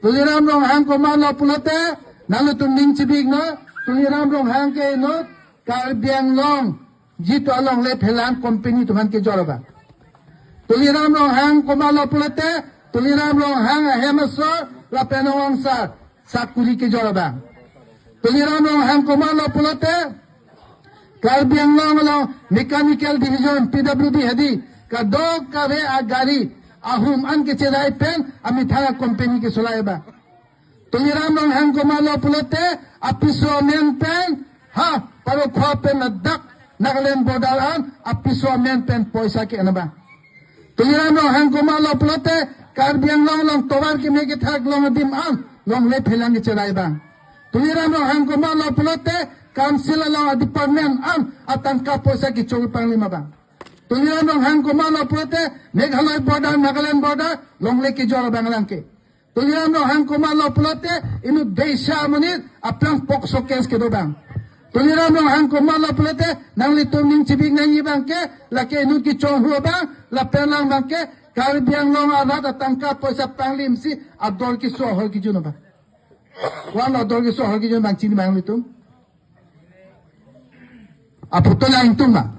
tuliram rong hang koma lo pulote nalu tumning cibig no tuliram rong hang ke no Karbiang long jitu along le phelan company tuhan ke joroba tuliram rong hang koma lo pulote tuliram rong hang hemaso la penawang sa sakuri ke joroba tuliram rong hang koma lo pulote Karbiang long lo mechanical division PWD hadi ka dog ka ve agari ahum an ke chedai pen ami thara company ke solaeba tuliram rong hang koma lo pulote apiso men pen ha paro khwa pen dak Nagaland border an apiso men pen poisa ke anaba tuliram rong hang koma lo pulote Karbiang long tobar ke me ke thak long dim an long le phelang ke chedaiba tuliram rong hang koma lo pulote council long department an atangka poisa ke chol panglima ba tuliram rong hang koma lo pulote Meghalaya border Nagaland border long le ke jor banglang ke tuliram rong hang koma lo pulote inu deisha monit aplang pokso case ke do bang tuliram rong hang koma lo pulote nang li tumning cibing nang ibang ke la ke inu ki chong hu bang la pelang bang ke Karbiang long arat atangka poisa panglim si ador ki so hol ki juno ba wan ador ki so hol ki juno bang chini bang li tum aputola intum ba